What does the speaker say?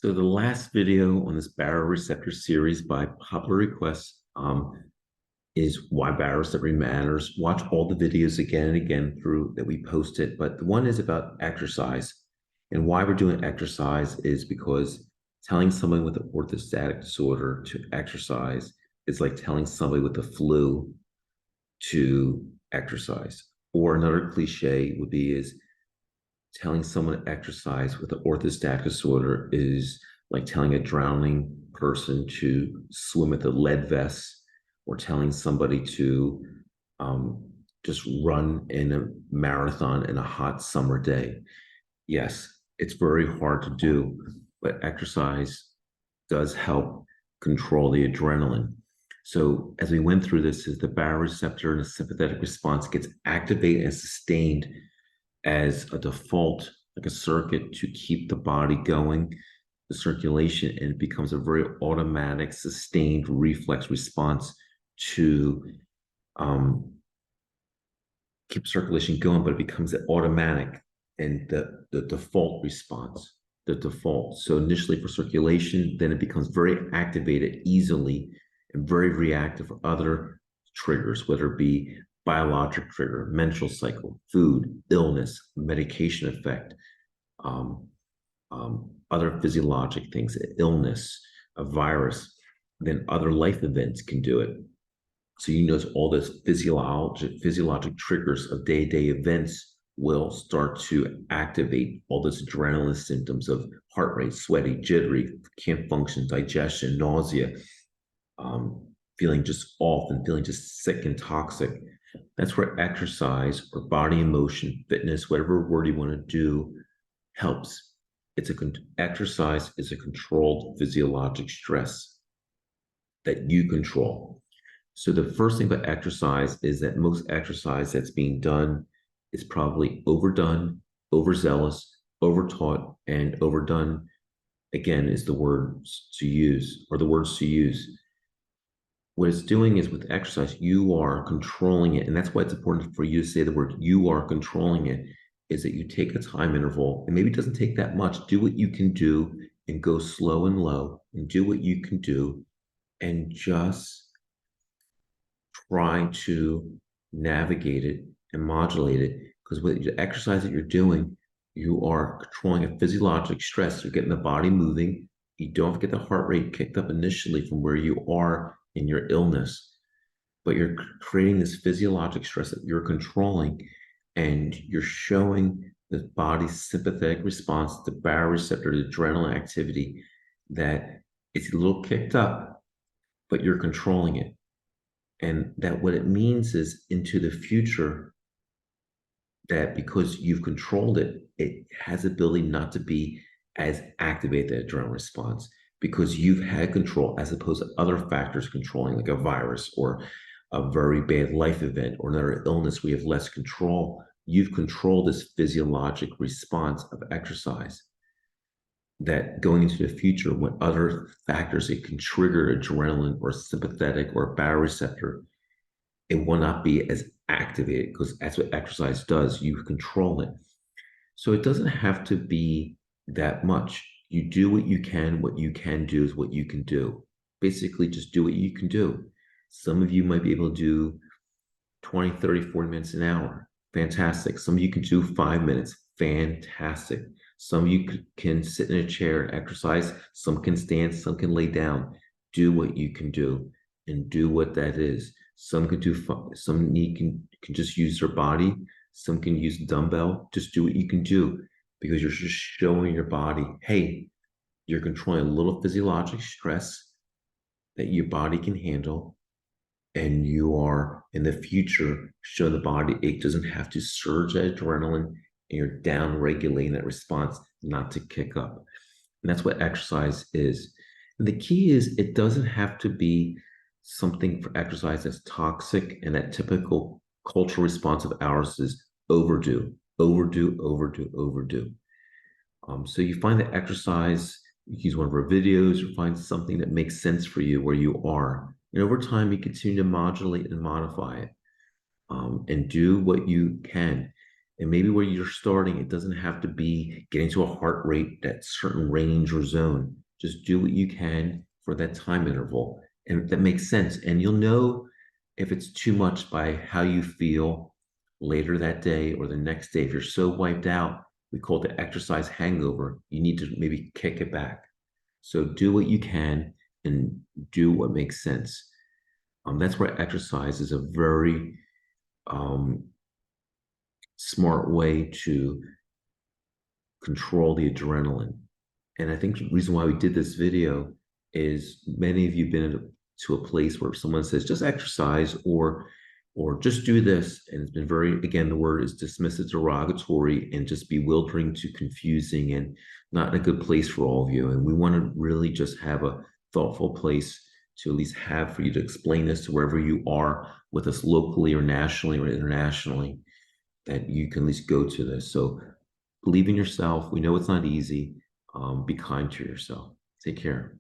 So the last video on this baroreceptor series by popular request is why baroreceptor matters. Watch all the videos again and again through that we posted, but the one is about exercise. And why we're doing exercise is because telling someone with an orthostatic disorder to exercise is like telling somebody with the flu to exercise. Or another cliche would be is telling someone to exercise with an orthostatic disorder is like telling a drowning person to swim with a lead vest, or telling somebody to just run in a marathon in a hot summer day. Yes, it's very hard to do, but exercise does help control the adrenaline. So as we went through this, is the baroreceptor and the sympathetic response gets activated and sustained as a default, like a circuit to keep the body going, the circulation, and it becomes a very automatic, sustained reflex response to keep circulation going, but it becomes an automatic and the default response, the default. So initially for circulation, then it becomes very activated easily and very reactive for other triggers, whether it be biologic trigger, menstrual cycle, food, illness, medication effect, other physiologic things, illness, a virus, then other life events can do it. So you notice all this physiologic triggers of day-to-day events will start to activate all this adrenaline symptoms of heart rate, sweaty, jittery, can't function, digestion, nausea, feeling just off and feeling just sick and toxic. That's where exercise or body in motion, fitness, whatever word you want to do, helps. Exercise is a controlled physiologic stress that you control. So the first thing about exercise is that most exercise that's being done is probably overdone, overzealous, overtaught, and overdone. Again, is the words to use, or the words to use. What it's doing is with exercise, you are controlling it. And that's why it's important for you to say the word you are controlling it, is that you take a time interval, and maybe it doesn't take that much. Do what you can do and go slow and low, and do what you can do and just try to navigate it and modulate it. Because with the exercise that you're doing, you are controlling a physiologic stress. You're getting the body moving. You don't have to get the heart rate kicked up initially from where you are in your illness, but you're creating this physiologic stress that you're controlling, and you're showing the body's sympathetic response, the baroreceptor, the adrenaline activity, that it's a little kicked up, but you're controlling it. And that what it means is into the future, that because you've controlled it, it has the ability not to be as activated, the adrenaline response, because you've had control as opposed to other factors controlling, like a virus or a very bad life event or another illness where you have less control. You've controlled this physiologic response of exercise, that going into the future, when other factors that can trigger adrenaline or sympathetic or baroreceptor, it will not be as activated, because that's what exercise does. You control it. So it doesn't have to be that much. You do what you can. What you can do is what you can do. Basically, just do what you can do. Some of you might be able to do 20, 30, 40 minutes an hour. Fantastic. Some of you can do 5 minutes. Fantastic. Some of you can sit in a chair and exercise. Some can stand. Some can lay down. Do what you can do and do what that is. Some can do, some can just use their body. Some can use dumbbell. Just do what you can do, because you're just showing your body, hey, you're controlling a little physiologic stress that your body can handle. And you are in the future showing the body it doesn't have to surge that adrenaline, and you're down regulating that response not to kick up. And that's what exercise is. And the key is it doesn't have to be something for exercise that's toxic, and that typical cultural response of ours is overdo, overdo, overdo, overdo. So you find that exercise, you use one of our videos, or find something that makes sense for you where you are. And over time, you continue to modulate and modify it, and do what you can. And maybe where you're starting, it doesn't have to be getting to a heart rate, that certain range or zone. Just do what you can for that time interval. And that makes sense. And you'll know if it's too much by how you feel later that day or the next day. If you're so wiped out, we call it the exercise hangover. You need to maybe kick it back. So do what you can and do what makes sense. That's where exercise is a very um, smart way to control the adrenaline. And I think the reason why we did this video is many of you have been to a place where someone says just exercise or just do this, and it's been very, again, the word is dismissive, derogatory, and just bewildering to confusing and not in a good place for all of you. And we want to really just have a thoughtful place to at least have for you to explain this to wherever you are with us locally or nationally or internationally, that you can at least go to this. So believe in yourself. We know it's not easy. Be kind to yourself. Take care.